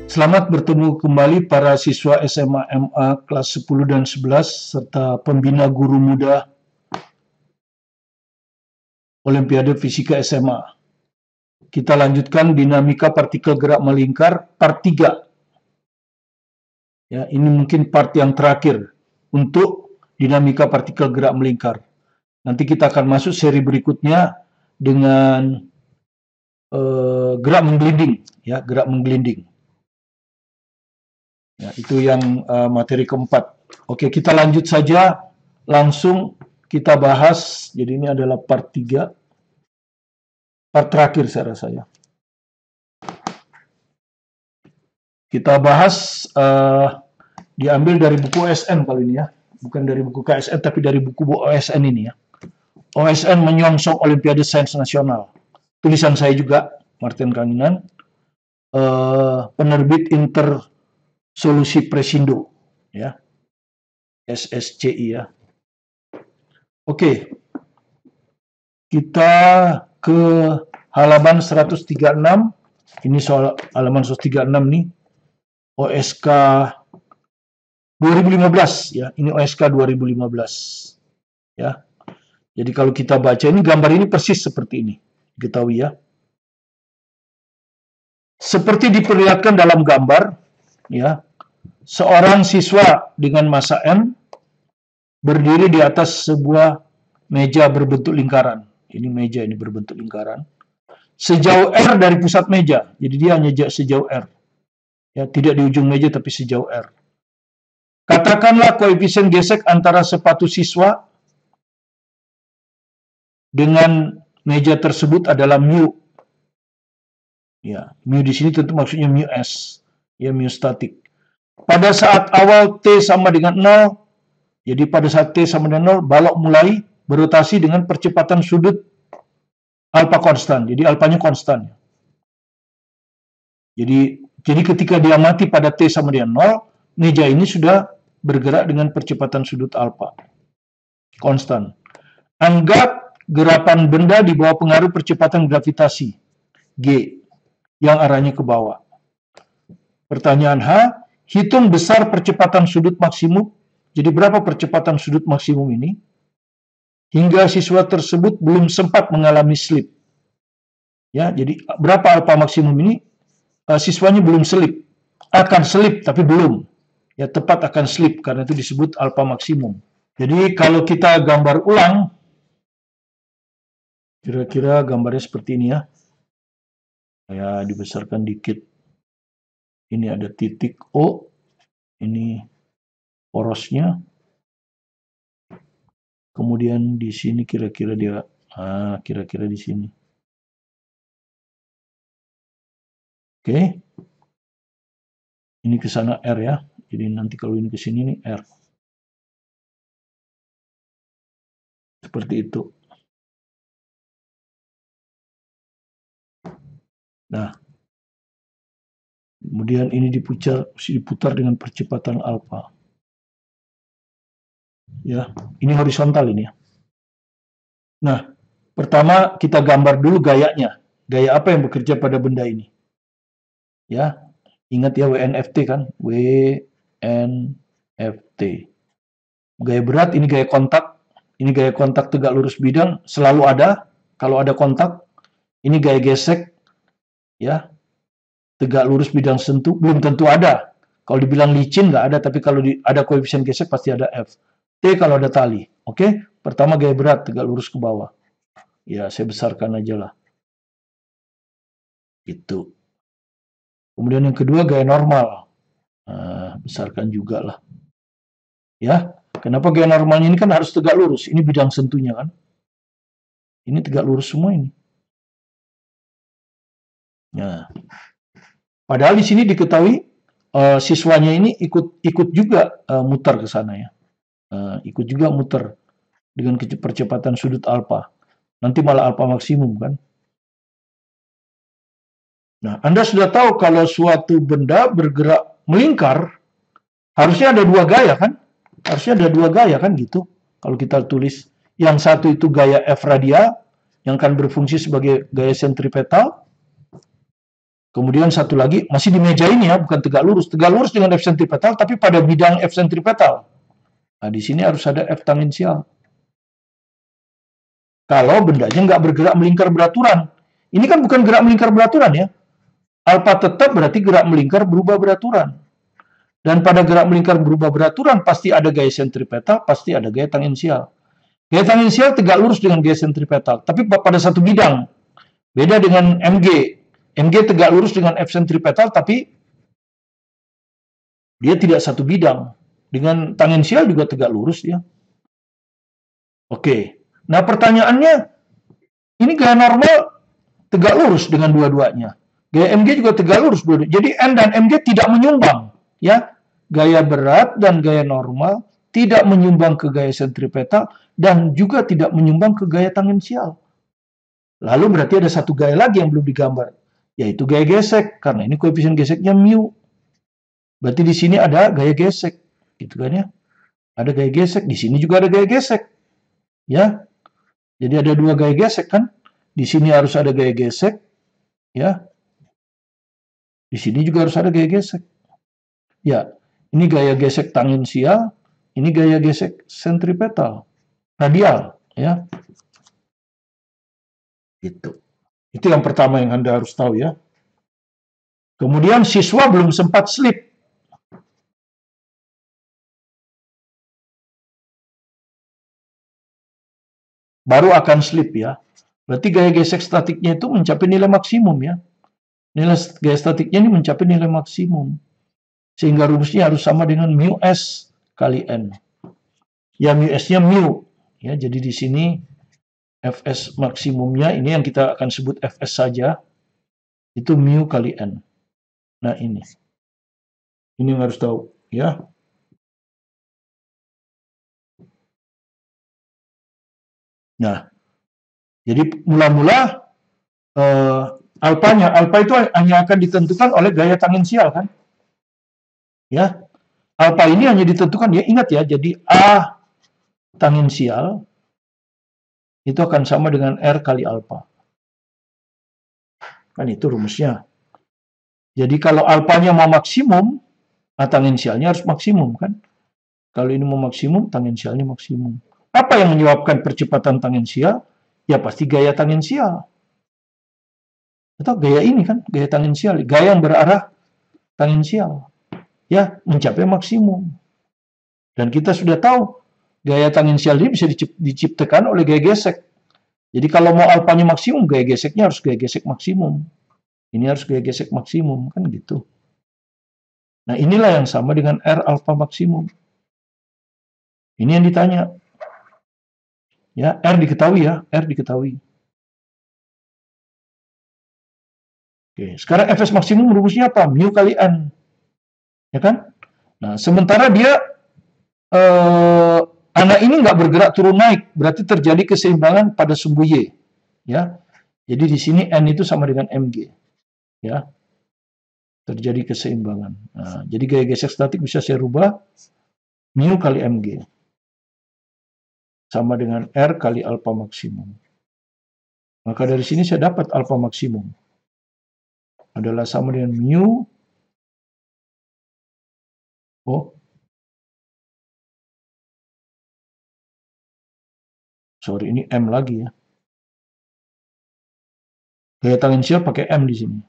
Selamat bertemu kembali para siswa SMA MA kelas 10 dan 11 serta pembina guru muda Olimpiade Fisika SMA. Kita lanjutkan dinamika partikel gerak melingkar part 3. Ya, ini mungkin part yang terakhir untuk dinamika partikel gerak melingkar. Nanti kita akan masuk seri berikutnya dengan gerak menggelinding, ya, gerak menggelinding. Ya, itu yang materi keempat. Oke, kita lanjut saja, langsung kita bahas. Jadi ini adalah part 3. Part terakhir saya rasa ya. Kita bahas diambil dari buku OSN kali ini ya. Bukan dari buku KSN tapi dari buku OSN ini ya. OSN menyongsong Olimpiade Sains Nasional. Tulisan saya juga, Martin Kanginan. Penerbit Intersolusi Presindo ya. SSCI ya. Oke. Kita ke halaman 136. Ini soal halaman 136 nih. OSK 2015 ya. Ini OSK 2015 ya. Jadi kalau kita baca ini, gambar ini persis seperti ini. Diketahui ya. Seperti diperlihatkan dalam gambar ya. Seorang siswa dengan massa M berdiri di atas sebuah meja berbentuk lingkaran. Ini meja ini berbentuk lingkaran. Sejauh R dari pusat meja. Jadi dia hanya sejauh R. Ya, tidak di ujung meja tapi sejauh R. Katakanlah koefisien gesek antara sepatu siswa dengan meja tersebut adalah mu. Ya, mu di sini tentu maksudnya mu s. Ya, mu statik. Pada saat awal T sama dengan 0, jadi pada saat T sama dengan 0, balok mulai berotasi dengan percepatan sudut alfa konstan. Jadi alfanya konstan. Jadi ketika dia mati pada T sama dengan 0, meja ini sudah bergerak dengan percepatan sudut alfa konstan. Anggap gerakan benda di bawah pengaruh percepatan gravitasi G yang arahnya ke bawah. Pertanyaan H, hitung besar percepatan sudut maksimum. Jadi berapa percepatan sudut maksimum ini? Hingga siswa tersebut belum sempat mengalami slip. Ya, jadi berapa alfa maksimum ini? Siswanya belum slip. Akan slip tapi belum. Ya, tepat akan slip karena itu disebut alfa maksimum. Jadi kalau kita gambar ulang, kira-kira gambarnya seperti ini ya. Saya dibesarkan dikit. Ini ada titik O. Ini porosnya. Kemudian di sini kira-kira dia, kira-kira di sini. Oke. Ini ke sana R ya. Jadi nanti kalau ini ke sini nih R. Seperti itu. Nah, kemudian ini diputar dengan percepatan alfa. Ya, ini horizontal ini ya. Nah, pertama kita gambar dulu gayanya. Gaya apa yang bekerja pada benda ini? Ya, ingat ya WNFT kan? WNFT. Gaya berat, ini gaya kontak. Ini gaya kontak tegak lurus bidang, selalu ada. Kalau ada kontak, ini gaya gesek. Ya, tegak lurus bidang sentuh, belum tentu ada. Kalau dibilang licin nggak ada, tapi kalau ada koefisien gesek pasti ada F. T kalau ada tali. Oke, pertama gaya berat, tegak lurus ke bawah. Ya, saya besarkan aja lah. Itu. Kemudian yang kedua gaya normal. Besarkan juga lah. Ya, kenapa gaya normalnya ini kan harus tegak lurus? Ini bidang sentuhnya kan. Ini tegak lurus semua ini. Nah, padahal di sini diketahui siswanya ini ikut juga muter ke sana ya. Ikut juga muter dengan percepatan sudut alfa. Nanti malah alfa maksimum kan. Nah, Anda sudah tahu kalau suatu benda bergerak melingkar, harusnya ada dua gaya kan? Harusnya ada dua gaya kan gitu. Kalau kita tulis, yang satu itu gaya F radial, yang akan berfungsi sebagai gaya sentripetal. Kemudian satu lagi, masih di meja ini ya, bukan tegak lurus. Tegak lurus dengan F sentripetal, tapi pada bidang F sentripetal. Nah, di sini harus ada F tangensial. Kalau bendanya nggak bergerak melingkar beraturan. Ini kan bukan gerak melingkar beraturan ya. Alfa tetap berarti gerak melingkar berubah beraturan. Dan pada gerak melingkar berubah beraturan, pasti ada gaya sentripetal, pasti ada gaya tangensial. Gaya tangensial tegak lurus dengan gaya sentripetal, tapi pada satu bidang. Beda dengan MG. MG tegak lurus dengan F sentripetal, tapi dia tidak satu bidang. Dengan tangensial juga tegak lurus dia. Oke. Nah pertanyaannya, ini gaya normal tegak lurus dengan dua-duanya. Gaya MG juga tegak lurus. Jadi N dan MG tidak menyumbang. Ya, gaya berat dan gaya normal tidak menyumbang ke gaya sentripetal dan juga tidak menyumbang ke gaya tangensial. Lalu berarti ada satu gaya lagi yang belum digambar, yaitu gaya gesek, karena ini koefisien geseknya mu. Berarti di sini ada gaya gesek, gitu kan ya? Ada gaya gesek, di sini juga ada gaya gesek, ya. Jadi ada dua gaya gesek kan? Di sini harus ada gaya gesek, ya. Di sini juga harus ada gaya gesek. Ya, ini gaya gesek tangensial, ini gaya gesek sentripetal, radial, ya. Itu yang pertama yang Anda harus tahu ya. Kemudian siswa belum sempat slip. Baru akan slip ya. Berarti gaya gesek statiknya itu mencapai nilai maksimum ya. Nilai gaya statiknya ini mencapai nilai maksimum. Sehingga rumusnya harus sama dengan mu S kali N. Ya mu S-nya mu. Ya, jadi di sini Fs maksimumnya, ini yang kita akan sebut Fs saja, itu mu kali N. Nah ini yang harus tahu ya. Nah, jadi mula-mula alfa itu hanya akan ditentukan oleh gaya tangensial kan? Ya, alfa ini hanya ditentukan, ya ingat ya, jadi A tangensial itu akan sama dengan R kali alfa. Kan itu rumusnya. Jadi kalau alfanya mau maksimum, tangensialnya harus maksimum kan? Kalau ini mau maksimum, tangensialnya maksimum. Apa yang menyebabkan percepatan tangensial? Ya pasti gaya tangensial. Atau gaya ini kan, gaya tangensial, gaya yang berarah tangensial. Ya, mencapai maksimum. Dan kita sudah tahu, gaya tangensial ini bisa diciptakan oleh gaya gesek. Jadi kalau mau alfanya maksimum, gaya geseknya harus gaya gesek maksimum. Ini harus gaya gesek maksimum, kan gitu. Nah, inilah yang sama dengan R alfa maksimum. Ini yang ditanya. Ya, R diketahui ya, R diketahui. Oke, sekarang Fs maksimum rumusnya apa? Mu kali N. Ya kan? Nah, sementara dia anak ini nggak bergerak turun naik, berarti terjadi keseimbangan pada sumbu Y. Ya. Jadi di sini N itu sama dengan Mg. Ya. Terjadi keseimbangan. Nah, jadi gaya gesek statik bisa saya rubah mu kali Mg. Sama dengan R kali alfa maksimum. Maka dari sini saya dapat alfa maksimum adalah sama dengan mu. Sorry, ini M lagi ya. Gaya tangensial pakai M di sini.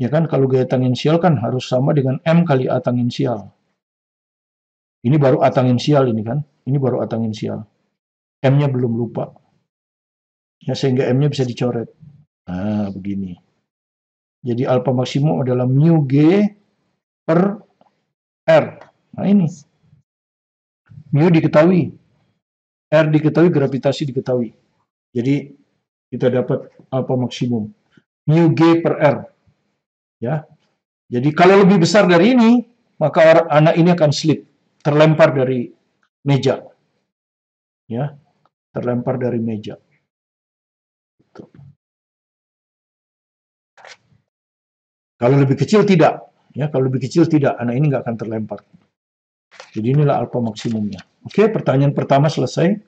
Ya kan, kalau gaya tangensial kan harus sama dengan M kali A tangensial. Ini baru A tangensial ini kan. Ini baru A tangensial. M-nya belum lupa. Ya, sehingga M-nya bisa dicoret. Nah, begini. Jadi alfa maksimum adalah mu G per R. Nah, ini. Mu diketahui. R diketahui, gravitasi diketahui. Jadi, kita dapat alfa maksimum. Mu G per R. Ya. Jadi, kalau lebih besar dari ini, maka anak ini akan slip. Terlempar dari meja. Ya. Terlempar dari meja. Kalau lebih kecil tidak, ya kalau lebih kecil tidak, anak ini nggak akan terlempar. Jadi inilah alfa maksimumnya. Oke, pertanyaan pertama selesai.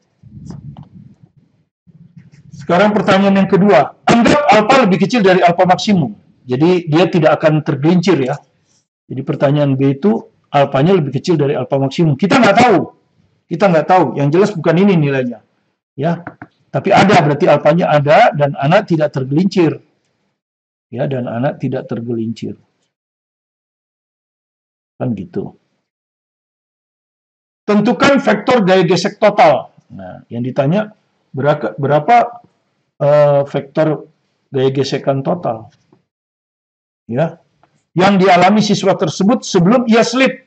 Sekarang pertanyaan yang kedua. Anggap alfa lebih kecil dari alfa maksimum. Jadi dia tidak akan tergelincir ya. Jadi pertanyaan B itu alfanya lebih kecil dari alfa maksimum. Kita nggak tahu. Kita nggak tahu. Yang jelas bukan ini nilainya. Ya. Tapi ada, berarti alfanya ada dan anak tidak tergelincir. Ya, dan anak tidak tergelincir. Kan gitu. Tentukan vektor gaya gesek total. Nah, yang ditanya berapa vektor gaya gesekan total. Ya. Yang dialami siswa tersebut sebelum ia slip.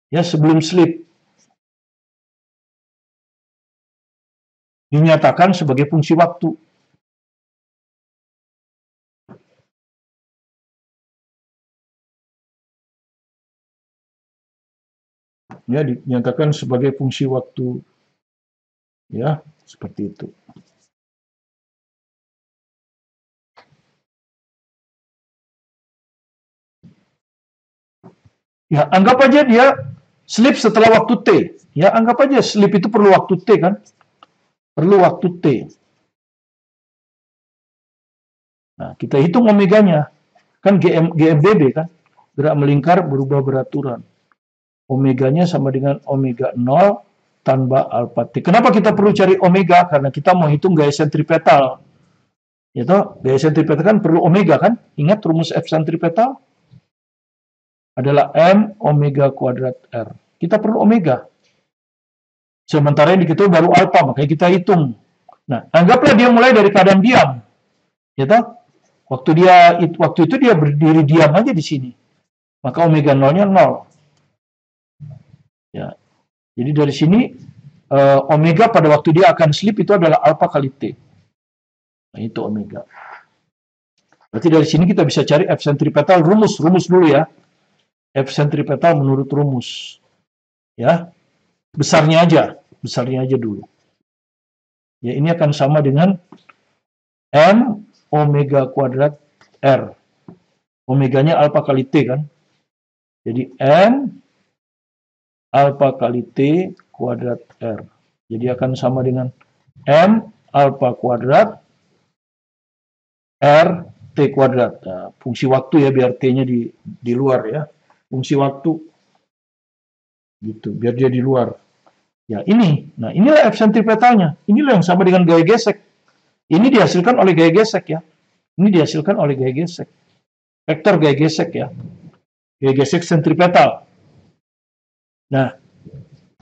Ya, sebelum slip. Dinyatakan sebagai fungsi waktu. Ya, dinyatakan sebagai fungsi waktu. Ya, seperti itu. Ya, anggap aja dia slip setelah waktu T. Ya, anggap aja slip itu perlu waktu T kan? Perlu waktu T. Nah, kita hitung omeganya. Kan GMBB kan? Gerak melingkar berubah beraturan. Omeganya sama dengan omega 0 tambah alpha T. Kenapa kita perlu cari omega? Karena kita mau hitung gaya sentripetal. Yaitu, gaya sentripetal kan perlu omega kan? Ingat rumus F sentripetal? Adalah M omega kuadrat R. Kita perlu omega. Sementara yang diketahui baru alpha, makanya kita hitung. Nah, anggaplah dia mulai dari keadaan diam. Ya toh? Waktu itu dia berdiri diam aja di sini. Maka omega 0-nya 0. Ya. Jadi dari sini omega pada waktu dia akan slip itu adalah alpha kali T. Nah, itu omega. Berarti dari sini kita bisa cari F sentripetal rumus dulu ya. F sentripetal menurut rumus. Ya. Besarnya aja dulu. Ya, ini akan sama dengan M omega kuadrat R. Omeganya alpha kali T kan. Jadi M alpha kali T kuadrat R. Jadi akan sama dengan M alpha kuadrat R T kuadrat. Nah, fungsi waktu ya, biar T-nya di luar ya. Fungsi waktu. Gitu, biar dia di luar. Ya, ini. Nah, inilah F sentripetalnya. Inilah yang sama dengan gaya gesek. Ini dihasilkan oleh gaya gesek ya. Ini dihasilkan oleh gaya gesek. Vektor gaya gesek ya. Gaya gesek sentripetal. Nah,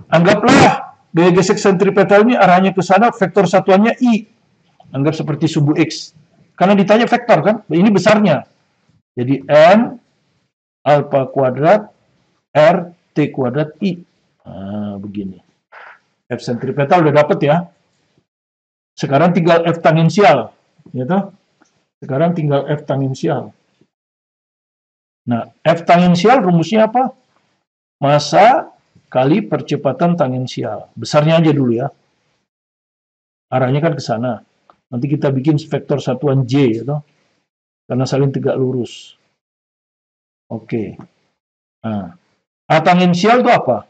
anggaplah gaya gesek sentripetal ini arahnya ke sana, vektor satuannya I. Anggap seperti sumbu X. Karena ditanya vektor kan, ini besarnya. Jadi M alpha kuadrat R T kuadrat I. Nah, begini. F sentripetal udah dapet ya. Sekarang tinggal F tangensial. Gitu. Sekarang tinggal F tangensial. Nah, F tangensial rumusnya apa? Massa kali percepatan tangensial. Besarnya aja dulu ya. Arahnya kan ke sana. Nanti kita bikin vektor satuan J, gitu. Karena saling tegak lurus. Oke. Nah, A tangensial itu apa?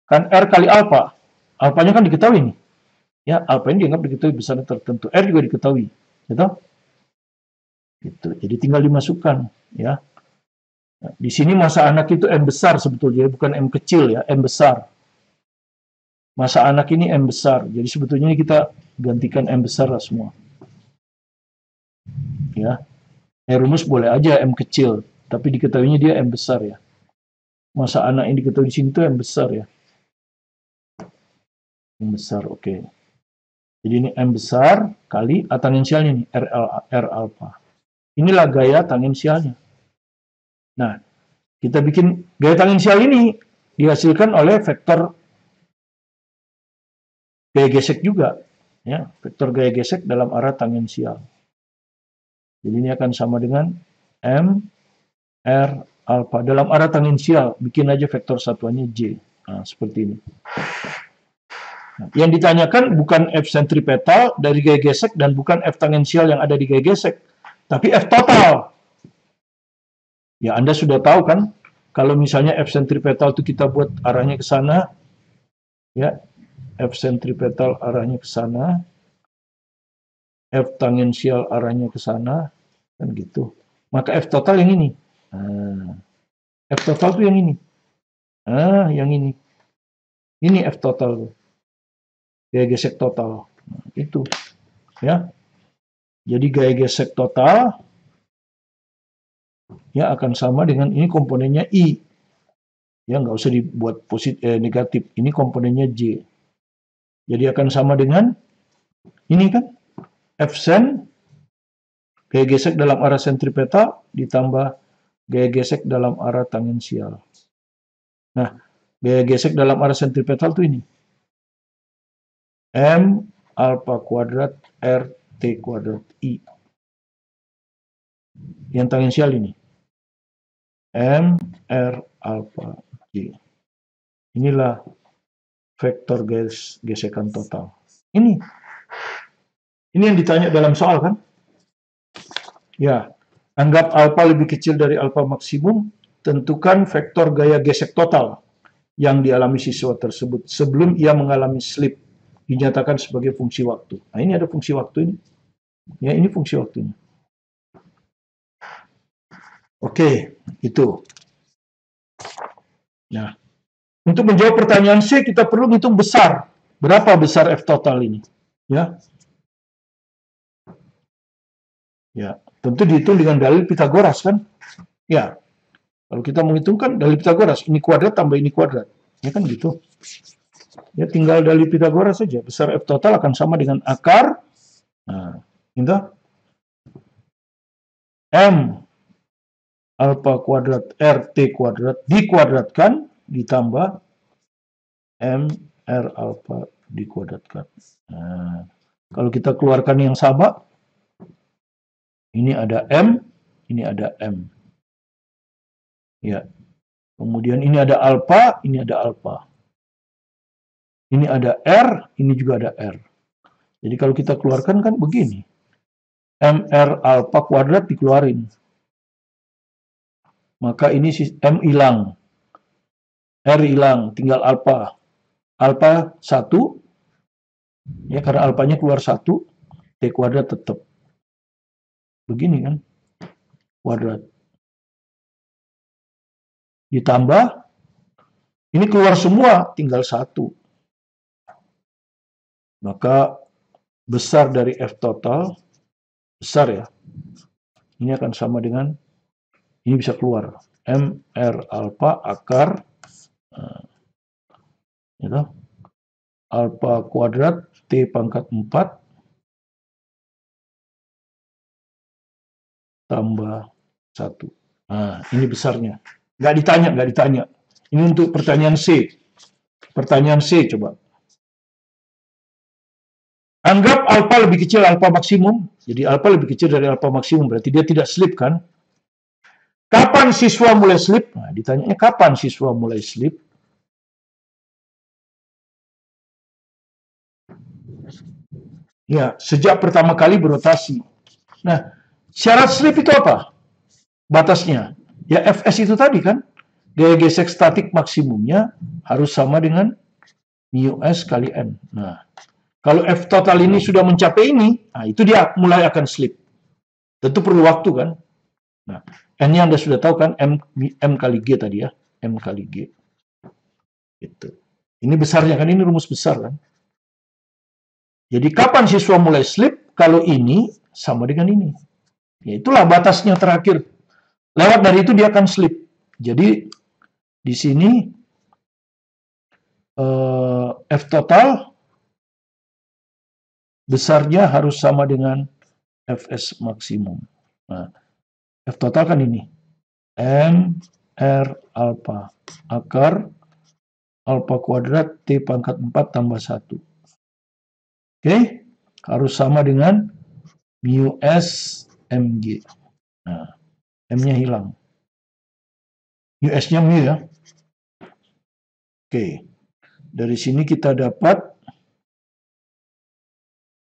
Kan R kali alpha. Alpanya kan diketahui nih. Ya, alpha ini dianggap diketahui besarnya tertentu. R juga diketahui. Gitu? Gitu. Jadi tinggal dimasukkan. Ya. Nah, di sini massa anak itu M besar sebetulnya. Bukan M kecil ya. M besar. Massa anak ini M besar. Jadi sebetulnya ini kita gantikan M besar lah semua. Ya. Rumus boleh aja M kecil. Tapi diketahuinya dia M besar ya. Massa anak ini diketahui di sini tuh M besar ya. M besar, oke. Jadi ini M besar kali A tangensialnya nih, R alpha. Inilah gaya tangensialnya. Nah, kita bikin gaya tangensial ini dihasilkan oleh vektor gaya gesek juga. Ya, vektor gaya gesek dalam arah tangensial. Jadi ini akan sama dengan M R alpha. Dalam arah tangensial, bikin aja vektor satuannya J. Nah, seperti ini. Nah, yang ditanyakan bukan F sentripetal dari gaya gesek dan bukan F tangensial yang ada di gaya gesek, tapi F total. Ya, Anda sudah tahu kan, kalau misalnya F sentripetal itu kita buat arahnya ke sana, ya, F sentripetal arahnya ke sana, F tangensial arahnya ke sana, kan gitu. Maka F total yang ini. Nah, F total tuh yang ini. Nah, yang ini. Ini F total. Gaya gesek total. Nah, itu. Ya. Jadi gaya gesek total ya akan sama dengan ini komponennya I. Ya, nggak usah dibuat negatif. Ini komponennya J. Jadi akan sama dengan ini kan. F sen gaya gesek dalam arah sentripetal ditambah gaya gesek dalam arah tangensial. Nah, gaya gesek dalam arah sentripetal itu ini. M alpha kuadrat R T kuadrat I. Yang tangensial ini. M R alpha J. Inilah vektor gesekan total. Ini yang ditanya dalam soal kan? Ya, anggap alfa lebih kecil dari alfa maksimum, tentukan vektor gaya gesek total yang dialami siswa tersebut sebelum ia mengalami slip, dinyatakan sebagai fungsi waktu. Nah, ini ada fungsi waktu ini. Ya, ini fungsi waktunya. Oke, itu. Nah, untuk menjawab pertanyaan C, kita perlu hitung besar. Berapa besar F total ini? Ya. Ya, tentu dihitung dengan dalil Pitagoras kan? Ya. Kalau kita menghitungkan dalil Pitagoras, ini kuadrat tambah ini kuadrat. Ya kan gitu. Ya tinggal dalil Pitagoras saja. Besar F total akan sama dengan akar. Nah, gitu. M alfa kuadrat R T kuadrat dikuadratkan ditambah M R alfa dikuadratkan. Nah, kalau kita keluarkan yang sama, ini ada M, ini ada M. Ya. Kemudian ini ada alfa, ini ada alfa. Ini ada R, ini juga ada R. Jadi kalau kita keluarkan kan begini. MR alfa kuadrat dikeluarin. Maka ini M hilang. R hilang, tinggal alfa. Alfa 1. Ya, karena alfanya keluar 1, T kuadrat tetap. Begini kan. Kuadrat. Ditambah, ini keluar semua, tinggal 1. Maka besar dari F total, besar ya. Ini akan sama dengan, ini bisa keluar. MR alfa akar, gitu, alfa kuadrat T pangkat 4 tambah 1. Nah, ini besarnya. Nggak ditanya. Ini untuk pertanyaan C. Pertanyaan C coba. Anggap alfa lebih kecil alfa maksimum. Jadi alfa lebih kecil dari alfa maksimum. Berarti dia tidak slip kan? Kapan siswa mulai slip? Nah, ditanyanya kapan siswa mulai slip? Ya, sejak pertama kali berotasi. Nah, syarat slip itu apa? Batasnya. Ya, Fs itu tadi kan. Gaya gesek statik maksimumnya harus sama dengan mu S kali N. Nah, kalau F total ini sudah mencapai ini, nah itu dia mulai akan slip. Tentu perlu waktu kan. Nah, N-nya Anda sudah tahu kan, M kali G tadi ya. M kali G. Gitu. Ini besarnya kan, ini rumus besar kan. Jadi kapan siswa mulai slip? Kalau ini sama dengan ini. Ya, itulah batasnya terakhir. Lewat dari itu dia akan slip. Jadi di sini F total besarnya harus sama dengan Fs maksimum. Nah, F total kan ini. M R alfa akar alfa kuadrat T pangkat 4 tambah 1. Oke, harus sama dengan mu S Mg. Nah, M-nya hilang. Mu S-nya mu ya. Oke, dari sini kita dapat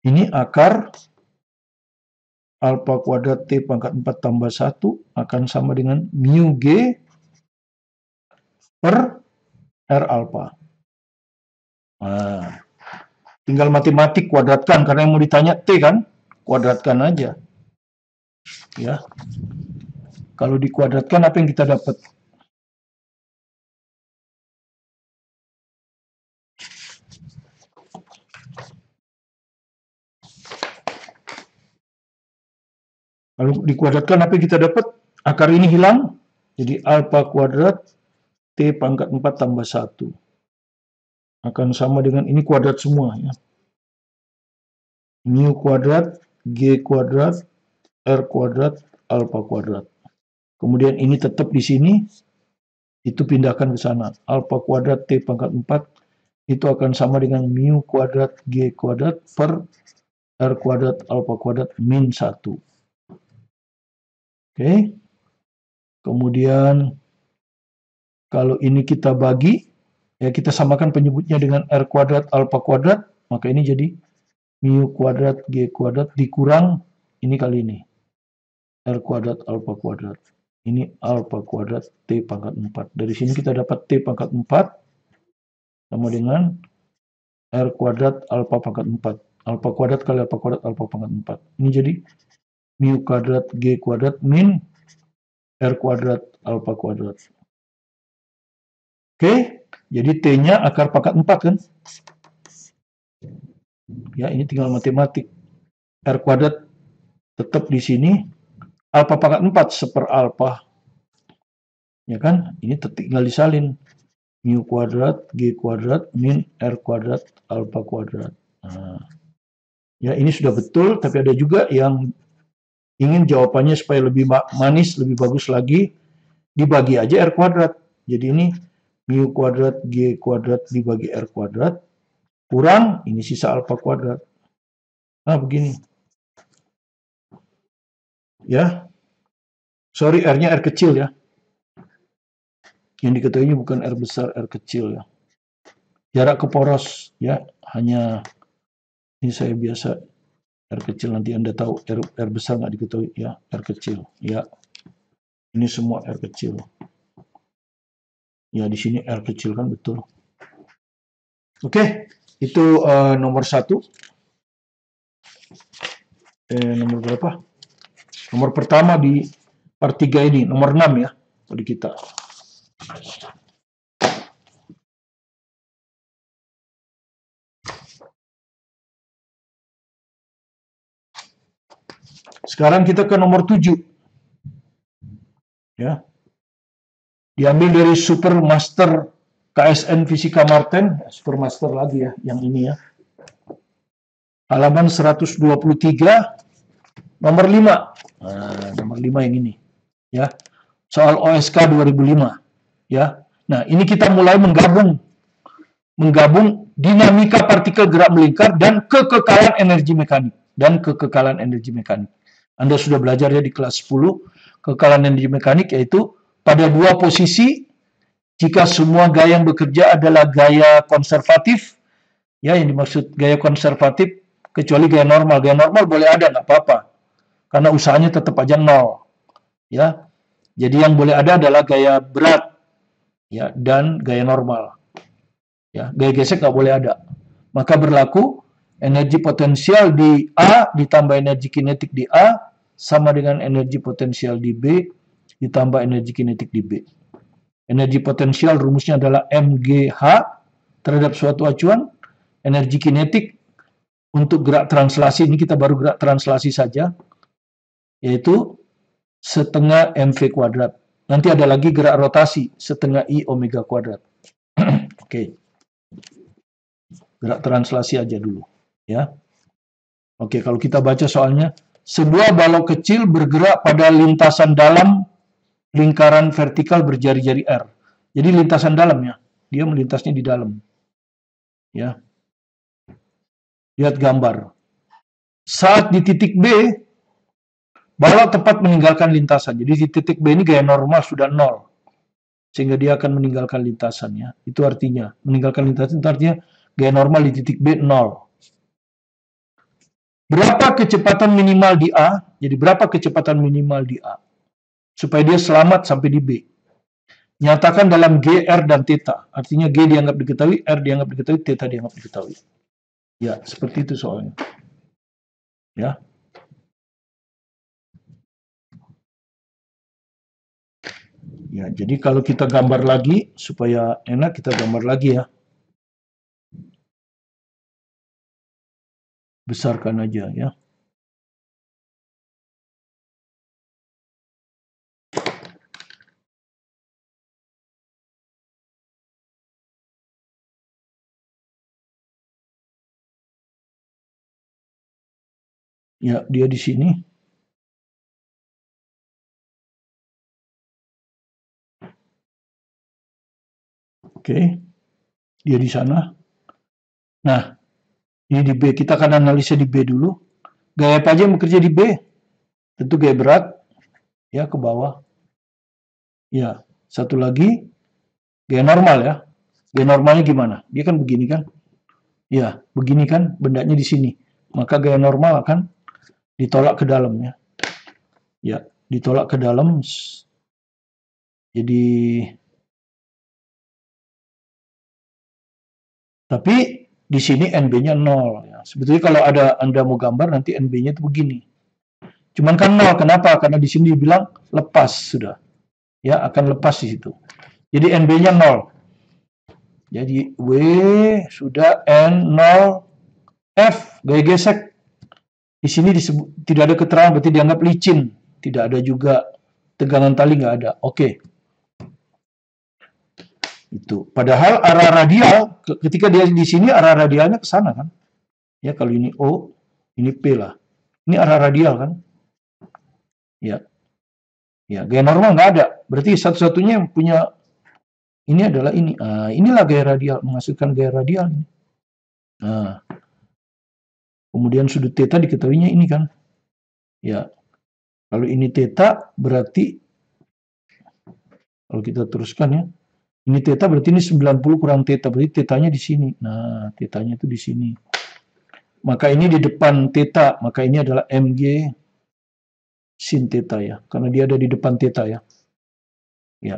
ini akar alfa kuadrat T pangkat 4 tambah 1 akan sama dengan mu G per R alfa. Nah, Tinggal matematik kuadratkan, karena yang mau ditanya T kan, kuadratkan aja. Ya. Kalau dikuadratkan apa yang kita dapat? Kalau dikuadratkan apa yang kita dapat? Akar ini hilang, jadi alfa kuadrat T pangkat 4 tambah 1. Akan sama dengan ini kuadrat semua ya. Mu kuadrat, G kuadrat, R kuadrat, alfa kuadrat. Kemudian ini tetap di sini, itu pindahkan ke sana. Alfa kuadrat T pangkat 4 itu akan sama dengan mu kuadrat G kuadrat per R kuadrat alfa kuadrat min 1. Oke. Kemudian kalau ini kita bagi, ya kita samakan penyebutnya dengan R kuadrat alfa kuadrat, maka ini jadi mu kuadrat G kuadrat dikurang ini kali ini. R kuadrat alfa kuadrat. Ini alfa kuadrat T pangkat 4. Dari sini kita dapat T pangkat 4 sama dengan R kuadrat alfa pangkat 4. Alfa kuadrat kali alfa kuadrat alfa pangkat 4. Ini jadi mu kuadrat G kuadrat min R kuadrat alfa kuadrat. Oke, jadi T-nya akar pangkat 4 kan? Ya, ini tinggal matematik. R kuadrat tetap di sini. Alfa pangkat 4 seper alfa. Ya kan? Ini tinggal disalin. Mu kuadrat G kuadrat min R kuadrat alfa kuadrat. Nah, ya ini sudah betul, tapi ada juga yang ingin jawabannya supaya lebih manis, lebih bagus lagi, dibagi aja R kuadrat. Jadi ini mu kuadrat G kuadrat dibagi R kuadrat, kurang, ini sisa alfa kuadrat. Nah, begini. Ya. Sorry, R-nya R kecil ya. Yang diketahui bukan R besar, R kecil ya. Jarak ke poros, ya, hanya, ini saya biasa R kecil, nanti Anda tahu R besar nggak diketahui, ya, R kecil. Ya, ini semua R kecil. Ya, di sini R kecil kan, betul. Oke, itu nomor 1. Nomor berapa? Nomor pertama di part 3 ini, nomor 6 ya, bagi kita. Sekarang kita ke nomor 7. Ya. Diambil dari Supermaster KSN Fisika Martin, Supermaster lagi ya, yang ini ya. Halaman 123, nomor 5. Nah, nomor 5 yang ini. Ya. Soal OSK 2005. Ya. Nah, ini kita mulai menggabung dinamika partikel gerak melingkar dan kekekalan energi mekanik. Anda sudah belajar ya di kelas 10, kekekalan energi mekanik yaitu pada dua posisi jika semua gaya yang bekerja adalah gaya konservatif, ya yang dimaksud gaya konservatif kecuali gaya normal. Gaya normal boleh ada, nggak apa-apa, karena usahanya tetap aja nol. Ya, jadi yang boleh ada adalah gaya berat, ya, dan gaya normal. Ya, gaya gesek nggak boleh ada. Maka berlaku energi potensial di A ditambah energi kinetik di A sama dengan energi potensial di B ditambah energi kinetik di B. Energi potensial rumusnya adalah MGH terhadap suatu acuan. Energi kinetik untuk gerak translasi, ini kita baru gerak translasi saja, yaitu setengah MV kuadrat. Nanti ada lagi gerak rotasi, setengah I omega kuadrat. Oke. Gerak translasi aja dulu. Ya. Oke, kalau kita baca soalnya, sebuah balok kecil bergerak pada lintasan dalam lingkaran vertikal berjari-jari R. Jadi lintasan dalam ya, dia melintasnya di dalam. Ya. Lihat gambar. Saat di titik B, balok tepat meninggalkan lintasan. Jadi di titik B ini gaya normal sudah 0. Sehingga dia akan meninggalkan lintasan ya. Itu artinya, meninggalkan lintasan itu artinya gaya normal di titik B 0. Berapa kecepatan minimal di A? Jadi berapa kecepatan minimal di A? Supaya dia selamat sampai di B. Nyatakan dalam G, R, dan Theta. Artinya G dianggap diketahui, R dianggap diketahui, Theta dianggap diketahui. Ya, seperti itu soalnya. Ya. Ya, jadi kalau kita gambar lagi supaya enak kita gambar lagi ya. Besarkan aja ya. Ya, dia di sini. Oke. Dia di sana. Nah, ini di B. Kita akan analisa di B dulu. Gaya apa aja yang bekerja di B? Tentu gaya berat. Ya, ke bawah. Ya, satu lagi. Gaya normal ya. Gaya normalnya gimana? Dia kan begini kan? Ya, begini kan? Bendanya di sini. Maka gaya normal akan ditolak ke dalam ya. Ya, ditolak ke dalam. Jadi, tapi di sini NB-nya 0. Ya. Sebetulnya kalau ada Anda mau gambar, nanti NB-nya itu begini. Cuman kan 0, kenapa? Karena di sini dibilang lepas sudah. Ya, akan lepas di situ. Jadi NB-nya 0. Jadi W sudah N0 F, gaya gesek. Di sini disebut, tidak ada keterangan, berarti dianggap licin. Tidak ada juga tegangan tali, nggak ada. Oke. Itu. Padahal arah radial, ketika dia di sini arah radialnya ke sana kan. Ya, kalau ini O, ini P lah. Ini arah radial kan. Ya. Ya, gaya normal nggak ada. Berarti satu-satunya yang punya ini adalah ini. Inilah gaya radial, menghasilkan gaya radial. Nah, kemudian sudut theta diketahuinya ini kan. Ya, kalau ini theta berarti kalau kita teruskan ya, ini theta berarti ini 90 kurang theta, berarti tetanya di sini. Nah, tetanya itu di sini. Maka ini di depan theta, maka ini adalah mg sin theta ya, karena dia ada di depan theta ya. Ya,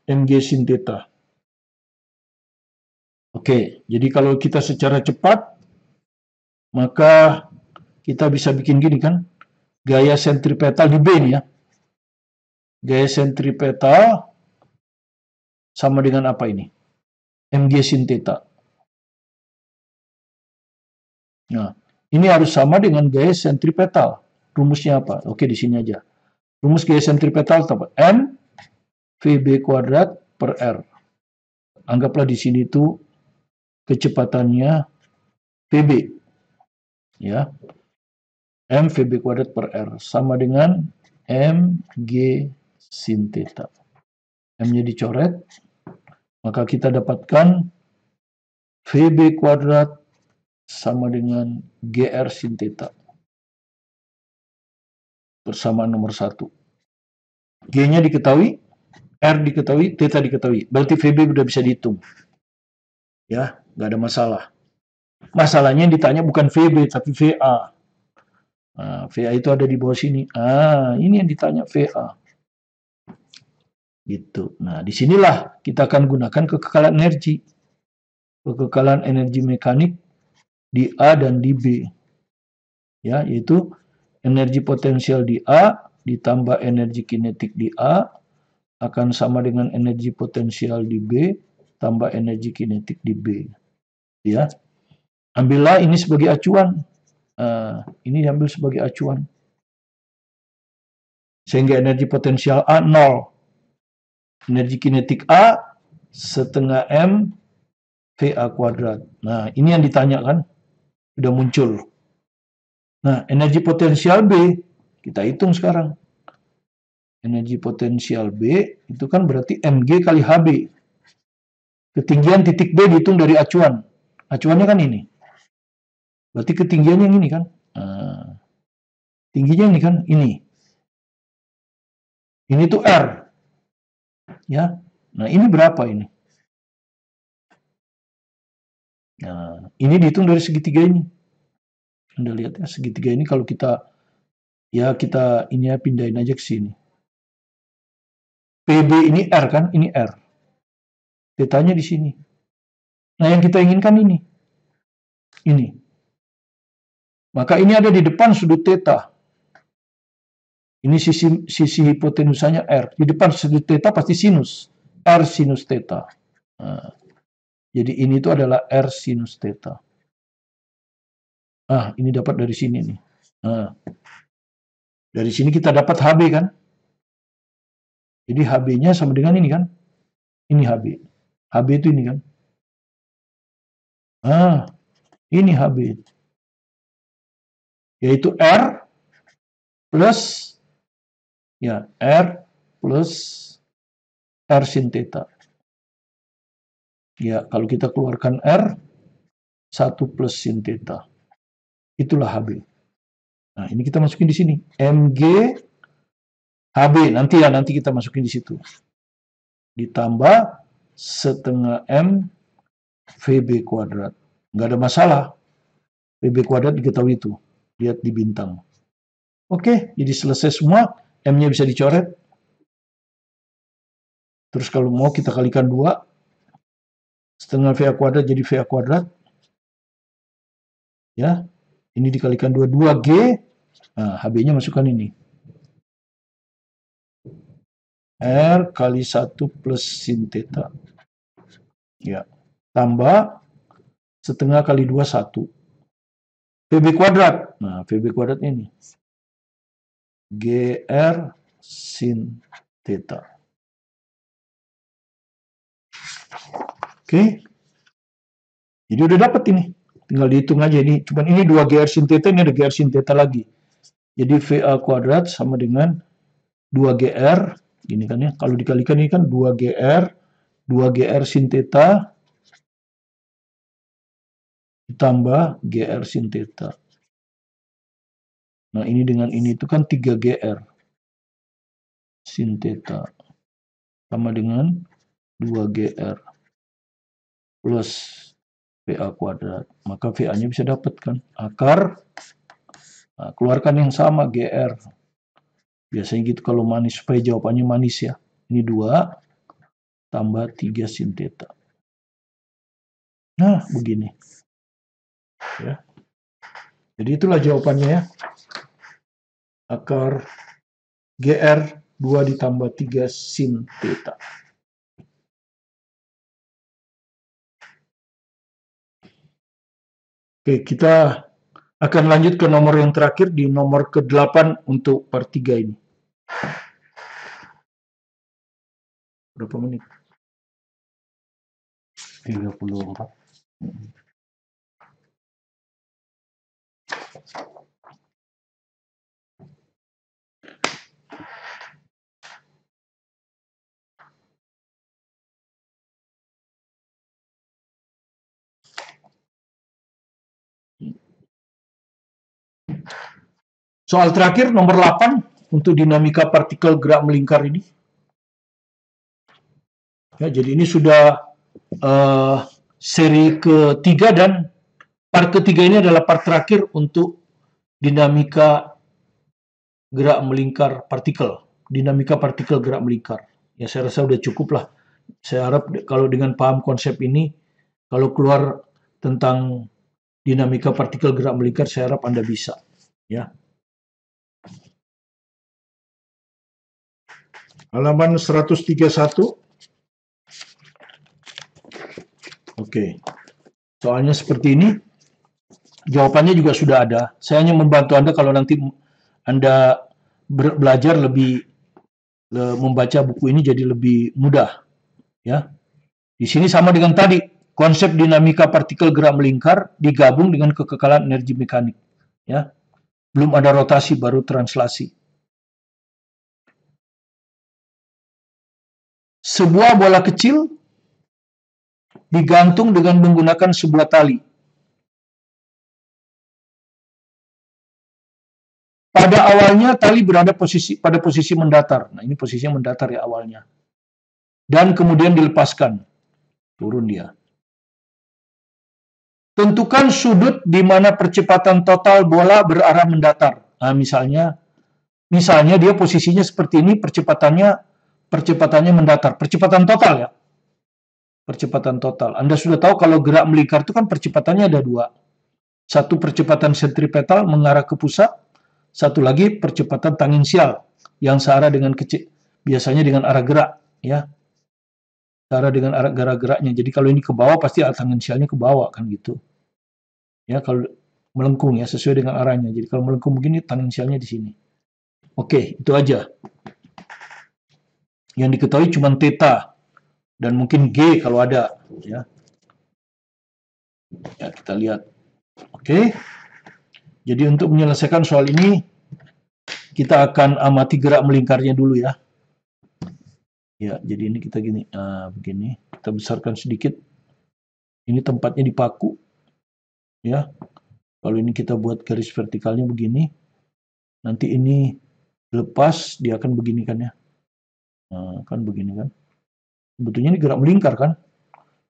mg sin theta. Oke, jadi kalau kita secara cepat, maka kita bisa bikin gini kan, gaya sentripetal di B nih ya. Gaya sentripetal sama dengan apa ini? Mg sin theta. Nah, ini harus sama dengan gaya sentripetal. Rumusnya apa? Oke, di sini aja. Rumus gaya sentripetal apa? M VB kuadrat per R. Anggaplah di sini itu kecepatannya VB. Ya. M VB kuadrat per R sama dengan mg sin theta. M-nya dicoret, maka kita dapatkan VB kuadrat sama dengan GR sin theta. Persamaan nomor 1. G-nya diketahui, R diketahui, theta diketahui. Berarti VB sudah bisa dihitung. Ya, nggak ada masalah. Masalahnya yang ditanya bukan VB, tapi VA. Nah, VA itu ada di bawah sini. Ini yang ditanya VA. Gitu. Nah, disinilah kita akan gunakan kekekalan energi. Kekekalan energi mekanik di A dan di B. Ya, yaitu energi potensial di A ditambah energi kinetik di A akan sama dengan energi potensial di B tambah energi kinetik di B. Ya. Ambillah ini sebagai acuan. Ini diambil sebagai acuan. Sehingga energi potensial A 0. Energi kinetik A setengah M VA kuadrat. Nah, ini yang ditanyakan. Sudah muncul. Nah, energi potensial B, kita hitung sekarang. Energi potensial B itu kan berarti Mg kali Hb. Ketinggian titik B dihitung dari acuan. Acuannya kan ini. Berarti ketinggiannya yang ini kan. Tingginya ini kan, ini. Ini tuh R. Ya. Nah, ini berapa ini? Nah, ini dihitung dari segitiga ini. Anda lihat ya, segitiga ini kalau kita ini ya pindahin aja ke sini. PB ini R kan, ini R. Tetanya di sini. Nah, yang kita inginkan ini. Ini. Maka ini ada di depan sudut theta. Ini sisi hipotenusanya R. Di depan sudut theta pasti sinus. R sinus theta. Nah, jadi ini itu adalah R sinus theta. Ah, ini dapat dari sini nih. Nah, dari sini kita dapat HB kan? Jadi HB-nya sama dengan ini kan? Ini HB. HB itu ini kan? Ah, ini HB. Yaitu R plus ya R plus R sin theta. Ya, kalau kita keluarkan R 1 plus sin theta. Itulah HB. Nah, ini kita masukin di sini. MG HB nanti kita masukin di situ. Ditambah setengah M VB kuadrat. Nggak ada masalah. VB kuadrat diketahui itu. Lihat di bintang. Oke, jadi selesai semua. M-nya bisa dicoret. Terus kalau mau kita kalikan 2. Setengah VA kuadrat jadi VA kuadrat. Ya, ini dikalikan 2G. Nah, HB-nya masukkan ini. R kali 1 plus sin theta. Ya, tambah setengah kali 2, 1. VB kuadrat. Nah, VB kuadrat ini. GR sin theta. Oke. Jadi udah dapat ini. Tinggal dihitung aja ini. Cuman ini 2GR sin theta, ini ada GR sin theta lagi. Jadi VA kuadrat sama dengan 2GR. Gini kan ya. Kalau dikalikan ini kan 2GR sin theta ditambah GR sin theta. Nah, ini dengan ini itu kan 3GR sin theta sama dengan 2GR plus VA kuadrat. Maka VA-nya bisa dapat kan. Akar, nah, keluarkan yang sama GR. Biasanya gitu kalau manis, supaya jawabannya manis ya. Ini 2 tambah 3 sin theta. Nah, begini. Ya. Jadi itulah jawabannya ya. Akar GR 2 ditambah 3 sin theta. Oke, kita akan lanjut ke nomor yang terakhir, di nomor ke-8 untuk part 3 ini. Berapa menit? 34. Soal terakhir nomor 8 untuk dinamika partikel gerak melingkar ini. Ya, jadi ini sudah seri ketiga dan part ketiga ini adalah part terakhir untuk dinamika gerak melingkar partikel. Dinamika partikel gerak melingkar. Ya, saya rasa sudah cukup lah. Saya harap kalau dengan paham konsep ini, kalau keluar tentang dinamika partikel gerak melingkar, saya harap Anda bisa. Ya. Halaman 131. Oke. Soalnya seperti ini. Jawabannya juga sudah ada. Saya hanya membantu Anda kalau nanti Anda belajar lebih membaca buku ini jadi lebih mudah. Ya. Di sini sama dengan tadi, konsep dinamika partikel gerak melingkar digabung dengan kekekalan energi mekanik. Ya. Belum ada rotasi, baru translasi. Sebuah bola kecil digantung dengan menggunakan sebuah tali. Pada awalnya tali berada pada posisi mendatar. Nah, ini posisinya mendatar ya awalnya. Dan kemudian dilepaskan. Turun dia. Tentukan sudut di mana percepatan total bola berarah mendatar. Nah, misalnya dia posisinya seperti ini, percepatannya mendatar. Percepatan total ya. Percepatan total. Anda sudah tahu kalau gerak melingkar itu kan percepatannya ada 2. Satu percepatan sentripetal mengarah ke pusat, satu lagi percepatan tangensial yang searah dengan biasanya dengan arah gerak, ya. Searah dengan arah geraknya. Jadi kalau ini ke bawah pasti arah tangensialnya ke bawah kan gitu. Ya, kalau melengkung ya sesuai dengan arahnya. Jadi kalau melengkung begini tangensialnya di sini. Oke, itu aja. Yang diketahui cuma theta dan mungkin G kalau ada, ya. Ya, kita lihat. Oke. Jadi untuk menyelesaikan soal ini, kita akan amati gerak melingkarnya dulu ya. Ya, jadi ini kita gini, begini. Kita besarkan sedikit. Ini tempatnya dipaku. Ya. Kalau ini kita buat garis vertikalnya begini. Nanti ini lepas, dia akan begini kan ya. Nah, kan begini kan. Sebetulnya ini gerak melingkar kan.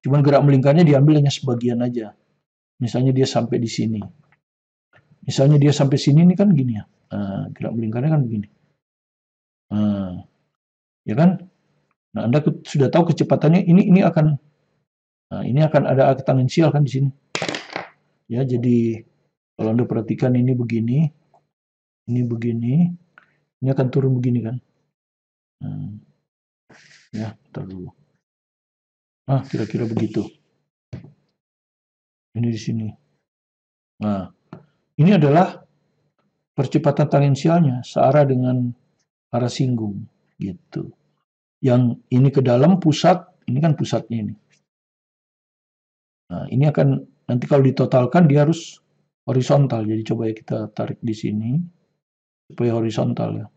Cuman gerak melingkarnya diambil hanya sebagian aja. Misalnya dia sampai di sini. Misalnya dia sampai sini ini kan gini ya. Gerak melingkarnya kan begini. Ya kan? Nah, Anda sudah tahu kecepatannya ini akan ada tangensial kan di sini. Ya, jadi kalau Anda perhatikan ini begini, ini begini, ini akan turun begini kan. Ya, ntar dulu. Kira-kira begitu. Ini di sini. Nah, ini adalah percepatan tangensialnya searah dengan arah singgung gitu. Yang ini ke dalam pusat, ini kan pusatnya ini. Nah, ini akan nanti kalau ditotalkan dia harus horizontal. Jadi coba ya kita tarik di sini supaya horizontal ya.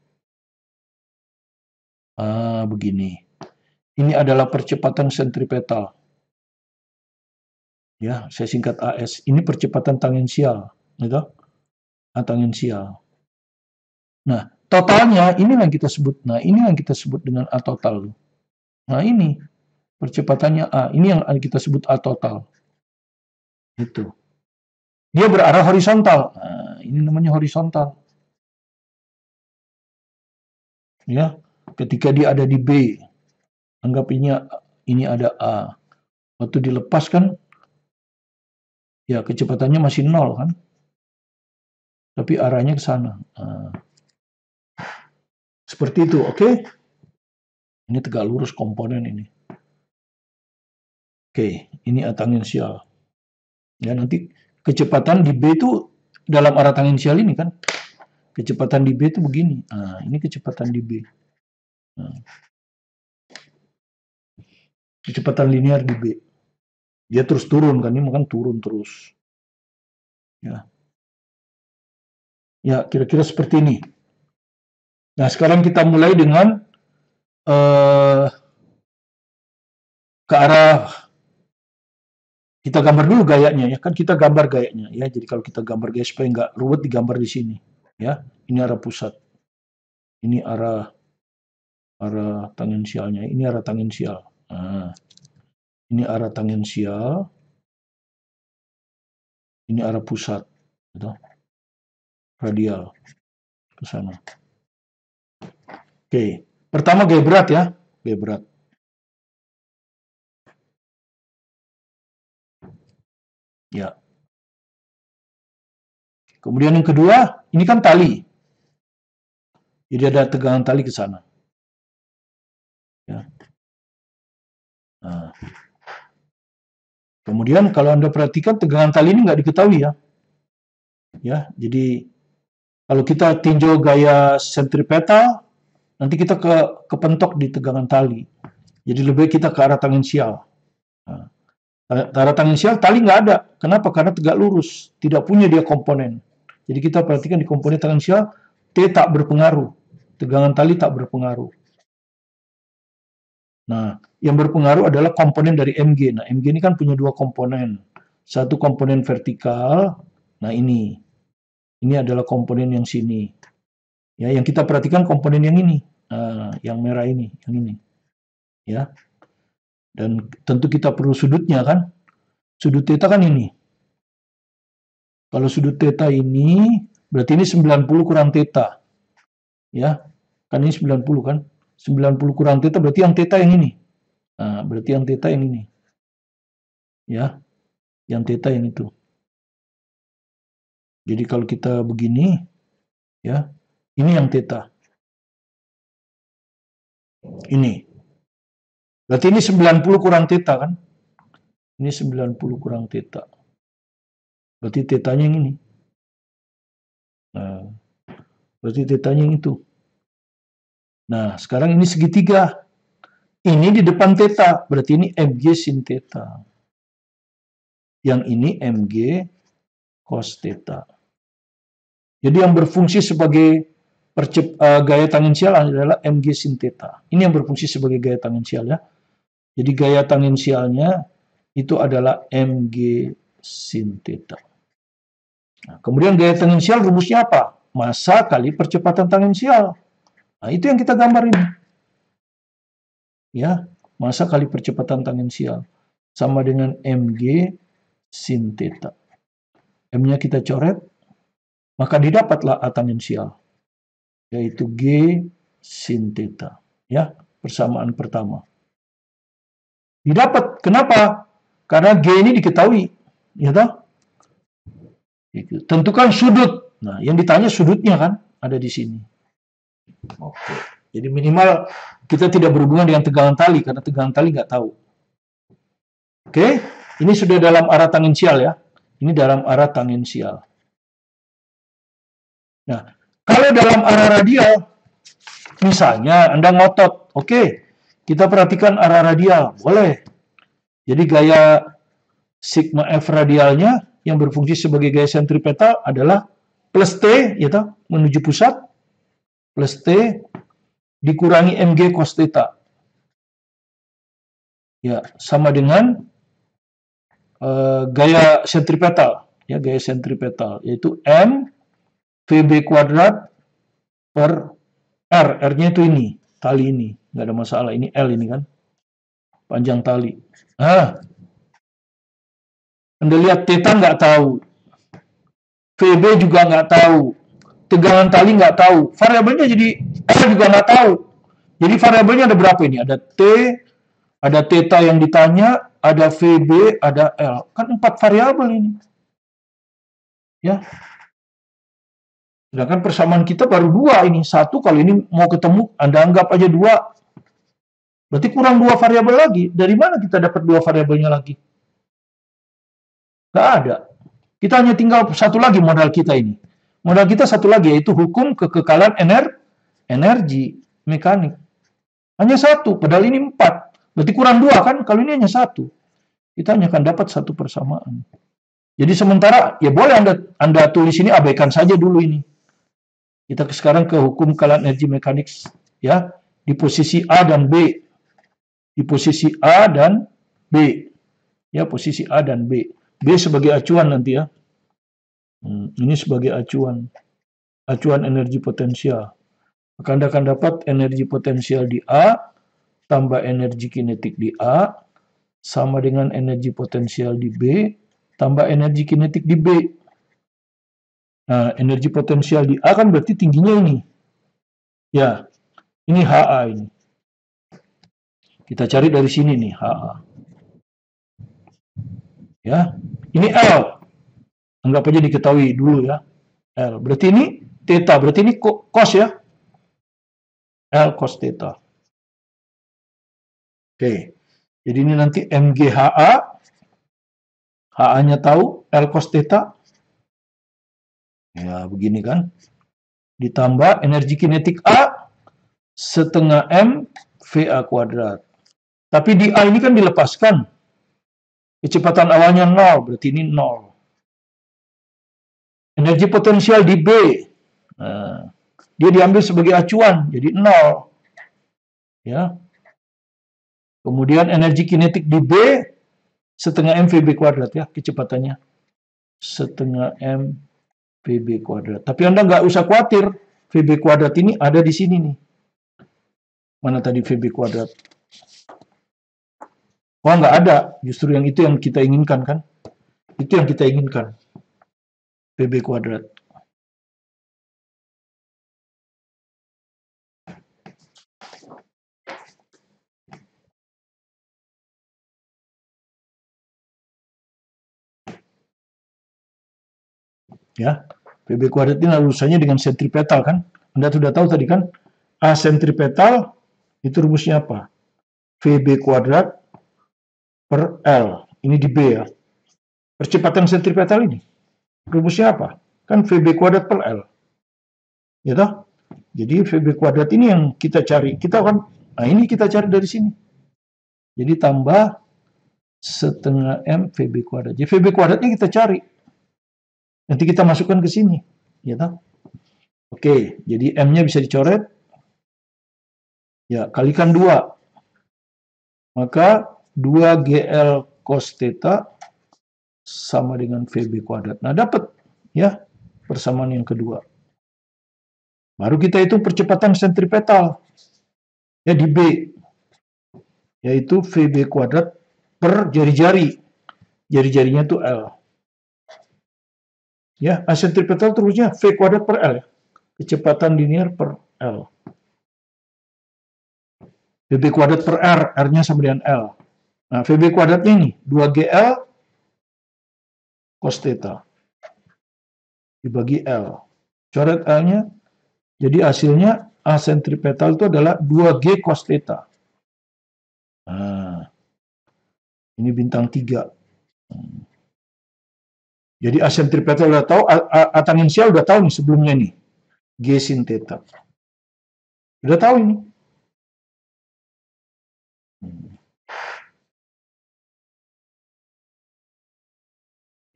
Begini. Ini adalah percepatan sentripetal. Ya, saya singkat AS. Ini percepatan tangensial, gitu. Tangensial. Nah, totalnya ini yang kita sebut. Nah, ini yang kita sebut dengan A total. Nah, ini percepatannya A. Ini yang kita sebut A total. Itu. Dia berarah horizontal. Nah, ini namanya horizontal. Ya, ketika dia ada di B, anggap ini ada A. Waktu dilepaskan, ya kecepatannya masih 0 kan. Tapi arahnya ke sana. Seperti itu, oke? Ini tegak lurus komponen ini. Oke, ini A tangensial. Ya, nanti kecepatan di B itu dalam arah tangensial ini kan. Kecepatan di B itu begini. Ini kecepatan di B. Kecepatan linear di B. Dia terus turun kan, ini makan turun terus. Ya. Ya, kira-kira seperti ini. Nah, sekarang kita mulai dengan ke arah, kita gambar dulu gayanya ya, kan kita gambar gayanya ya. Jadi kalau kita gambar gaya supaya nggak ruwet digambar di sini ya. Ini arah pusat, ini arah tangensialnya, ini arah tangensial. Ini arah tangensial, ini arah pusat, gitu. Radial ke sana. Oke, pertama gaya berat ya, gaya berat. Ya. Kemudian yang kedua, ini kan tali. Jadi ada tegangan tali ke sana. Ya. Nah. Kemudian kalau Anda perhatikan tegangan tali ini nggak diketahui ya. Ya, jadi kalau kita tinjau gaya sentripetal, nanti kita kepentok di tegangan tali. Jadi lebih baik kita ke arah tangensial. Nah, arah tangensial tali nggak ada. Kenapa? Karena tegak lurus. Tidak punya dia komponen. Jadi kita perhatikan di komponen tangensial, T tak berpengaruh. Tegangan tali tak berpengaruh. Nah, yang berpengaruh adalah komponen dari MG. Nah, MG ini kan punya dua komponen. Satu komponen vertikal. Nah, ini adalah komponen yang sini. Ya, yang kita perhatikan komponen yang ini. Yang merah ini, yang ini. Ya. Dan tentu kita perlu sudutnya kan. Sudut theta kan ini. Kalau sudut theta ini, berarti ini 90 kurang theta. Ya, kan ini 90 kan. 90 kurang theta berarti yang theta yang ini. Nah, berarti yang theta yang ini. Ya, yang theta yang itu. Jadi kalau kita begini, ya, ini yang theta. Ini. Berarti ini 90 kurang theta kan? Ini 90 kurang theta. Berarti tetanya yang ini. Nah, berarti tetanya yang itu. Nah, sekarang ini segitiga. Ini di depan theta, berarti ini mg sin theta. Yang ini mg cos theta. Jadi yang berfungsi sebagai gaya tangensial adalah mg sin theta. Ini yang berfungsi sebagai gaya tangensial ya. Jadi gaya tangensialnya itu adalah mg sin theta. Nah, kemudian gaya tangensial rumusnya apa? Massa kali percepatan tangensial. Nah, itu yang kita gambar ini. Ya, massa kali percepatan tangensial sama dengan mg sin theta. M-nya kita coret, maka didapatlah A tangensial, yaitu G sin theta. Ya, persamaan pertama. Didapat, kenapa? Karena G ini diketahui, ya toh? Tentukan sudut. Nah, yang ditanya sudutnya kan ada di sini. Oke. Jadi minimal kita tidak berhubungan dengan tegangan tali karena tegangan tali nggak tahu. Oke, ini sudah dalam arah tangensial ya. Ini dalam arah tangensial. Nah, kalau dalam arah radial, misalnya Anda ngotot, oke, kita perhatikan arah radial, boleh. Jadi gaya sigma F radialnya yang berfungsi sebagai gaya sentripetal adalah plus T, ya toh, menuju pusat, plus T dikurangi mg cos theta. Ya, sama dengan gaya sentripetal, ya gaya sentripetal, yaitu m VB kuadrat per R. R-nya itu ini, tali ini, nggak ada masalah. Ini L ini kan, panjang tali. Nah, Anda lihat theta nggak tahu, VB juga nggak tahu, tegangan tali nggak tahu, variabelnya jadi R juga nggak tahu. Jadi variabelnya ada berapa ini? Ada T, ada theta yang ditanya, ada VB, ada L. Kan 4 variabel ini. Ya. Sedangkan persamaan kita baru 2 ini. 1 kalau ini mau ketemu, Anda anggap aja 2. Berarti kurang 2 variabel lagi. Dari mana kita dapat 2 variabelnya lagi? Nggak ada. Kita hanya tinggal satu lagi modal kita ini. Modal kita satu lagi, yaitu hukum kekekalan energi mekanik. Hanya satu, padahal ini 4. Berarti kurang 2 kan? Kalau ini hanya 1. Kita hanya akan dapat satu persamaan. Jadi sementara, ya boleh Anda tulis ini, abaikan saja dulu ini. Kita sekarang ke hukum kekekalan energi mekanik. Ya, di posisi A dan B. Di posisi A dan B. Ya, posisi A dan B. B sebagai acuan nanti ya. Ini sebagai acuan. Acuan energi potensial. Maka Anda akan dapat energi potensial di A tambah energi kinetik di A sama dengan energi potensial di B tambah energi kinetik di B. Nah, energi potensial di A kan berarti tingginya ini. Ya, ini HA ini. Kita cari dari sini nih, HA. Ya, ini L. Anggap aja diketahui dulu ya. L. Berarti ini theta, berarti ini cos ya. L cos theta. Oke. Jadi ini nanti MGHA. HA-nya tahu, L cos theta. Ya, begini kan. Ditambah energi kinetik A setengah M VA kuadrat. Tapi di A ini kan dilepaskan. Kecepatan awalnya 0, berarti ini 0. Energi potensial di B. Nah, dia diambil sebagai acuan, jadi 0. Ya. Kemudian energi kinetik di B setengah M VB kuadrat ya, kecepatannya. Setengah M VB kuadrat. Tapi Anda nggak usah khawatir, VB kuadrat ini ada di sini nih. Mana tadi VB kuadrat? Oh, nggak ada. Justru yang itu yang kita inginkan kan? Itu yang kita inginkan. VB kuadrat. Ya. VB kuadrat ini rumusannya dengan sentripetal kan? Anda sudah tahu tadi kan? A sentripetal itu rumusnya apa? VB kuadrat per L. Ini di B ya. Percepatan sentripetal ini. Rumusnya apa? Kan VB kuadrat per L. Ya toh? Jadi VB kuadrat ini yang kita cari. Nah ini kita cari dari sini. Jadi tambah setengah M VB kuadrat. Jadi VB kuadratnya kita cari. Nanti kita masukkan ke sini. Ya toh? Oke, jadi M-nya bisa dicoret. Ya, kalikan 2. Maka 2GL cos theta sama dengan VB kuadrat. Nah, dapat ya persamaan yang kedua. Baru kita hitung percepatan sentripetal. Ya, di B. Yaitu VB kuadrat per jari-jari. Jari-jarinya itu L. Ya, sentripetal terusnya V kuadrat per L. Kecepatan linear per L. VB kuadrat per R, R-nya sama dengan L. Nah, VB kuadratnya ini, 2GL cos theta. Dibagi L. Coret L-nya, jadi hasilnya A sentripetal itu adalah 2G cos theta. Nah, ini bintang 3. Jadi A sentripetal udah tahu, A tangensial udah tahu nih sebelumnya nih. G sin theta. Udah tahu ini.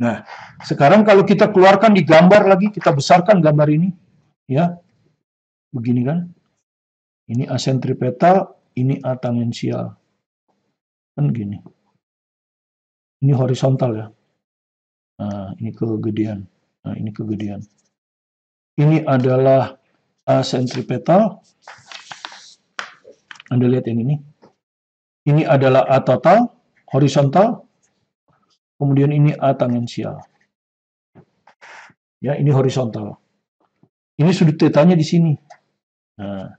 Nah, sekarang kalau kita keluarkan di gambar lagi, kita besarkan gambar ini. Ya, begini kan. Ini A sentripetal, ini A tangensial. Kan gini. Ini horizontal ya. Nah, ini kegedean. Nah, ini kegedean. Ini adalah A sentripetal. Anda lihat yang ini. Ini adalah A total, horizontal. Kemudian ini A tangensial. Ya, ini horizontal. Ini sudut tetanya di sini. Nah,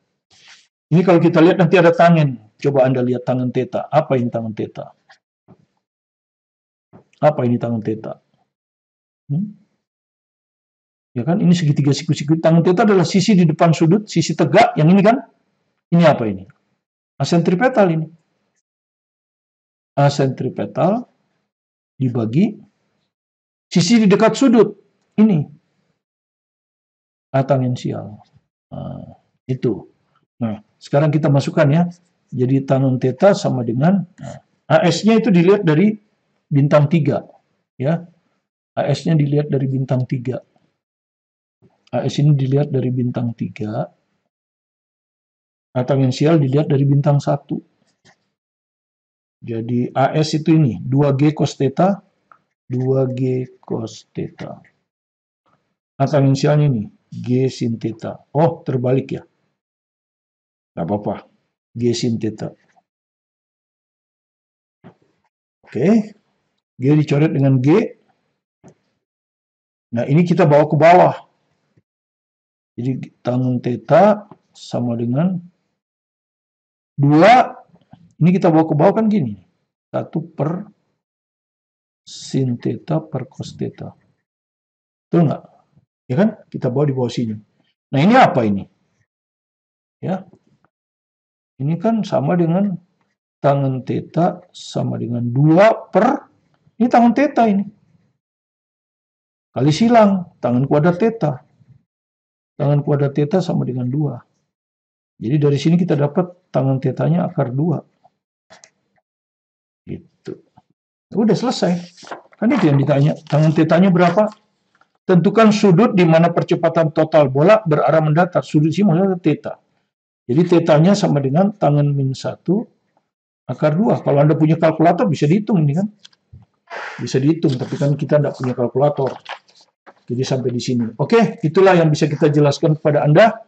ini kalau kita lihat nanti ada tangen. Coba Anda lihat tangen theta. Apa ini tangen theta? Apa ini tangen theta? Ya kan, ini segitiga siku-siku. Tangen theta adalah sisi di depan sudut, sisi tegak. Yang ini kan, ini apa ini? A sentripetal ini. A sentripetal dibagi sisi di dekat sudut. Ini. A tangensial. Nah, itu. Nah, sekarang kita masukkan ya. Jadi tangen theta sama dengan AS-nya itu dilihat dari bintang 3. Ya. AS-nya dilihat dari bintang 3. AS ini dilihat dari bintang 3. A tangensial dilihat dari bintang 1. Jadi AS itu ini, 2G cos theta, 2G cos theta. A tangensialnya ini, G sin theta. Oh, terbalik ya. Gak apa-apa. G sin theta. Oke. G dicoret dengan G. Nah, ini kita bawa ke bawah. Jadi tangen theta sama dengan 2. Ini kita bawa ke bawah kan gini. 1 per sin theta per cos theta. Betul nggak? Ya kan? Kita bawa di bawah sini. Nah, ini apa ini? Ya. Ini kan sama dengan tangen theta sama dengan 2 per, ini tangen theta ini. Kali silang, tangen kuadrat theta. Tangen kuadrat theta sama dengan 2. Jadi dari sini kita dapat tangen tetanya akar 2. Gitu. Udah selesai. Kan itu yang ditanya. Tangen tetanya berapa? Tentukan sudut di mana percepatan total bola berarah mendatar. Sudut sini maksudnya theta. Jadi tetanya sama dengan tangen min 1 akar 2. Kalau Anda punya kalkulator bisa dihitung ini kan. Bisa dihitung, tapi kan kita tidak punya kalkulator. Jadi sampai di sini. Oke, itulah yang bisa kita jelaskan kepada Anda.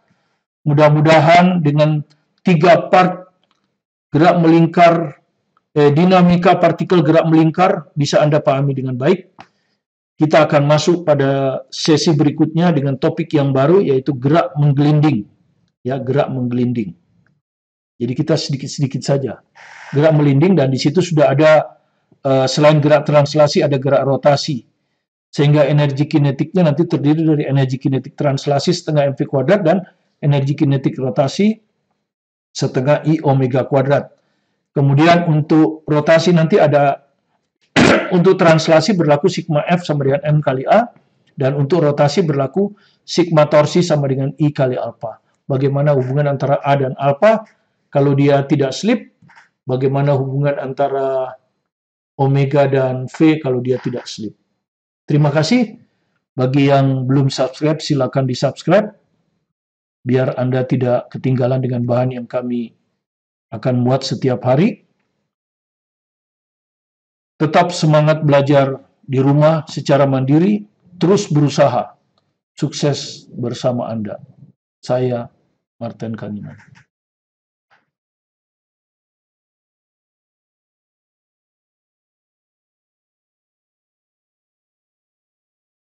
Mudah-mudahan dengan 3 part gerak melingkar, dinamika partikel gerak melingkar bisa Anda pahami dengan baik. Kita akan masuk pada sesi berikutnya dengan topik yang baru, yaitu gerak menggelinding. Ya, gerak menggelinding. Jadi kita sedikit-sedikit saja. Gerak melinding, dan di situ sudah ada, selain gerak translasi, ada gerak rotasi. Sehingga energi kinetiknya nanti terdiri dari energi kinetik translasi setengah mv kuadrat dan energi kinetik rotasi setengah I omega kuadrat. Kemudian untuk rotasi nanti ada, untuk translasi berlaku sigma F sama dengan M kali A, dan untuk rotasi berlaku sigma torsi sama dengan I kali alpha. Bagaimana hubungan antara A dan alpha kalau dia tidak slip? Bagaimana hubungan antara omega dan V kalau dia tidak slip? Terima kasih. Bagi yang belum subscribe, silakan di-subscribe biar Anda tidak ketinggalan dengan bahan yang kami akan muat setiap hari. Tetap semangat belajar di rumah secara mandiri, terus berusaha. Sukses bersama Anda. Saya Martin Kangiman.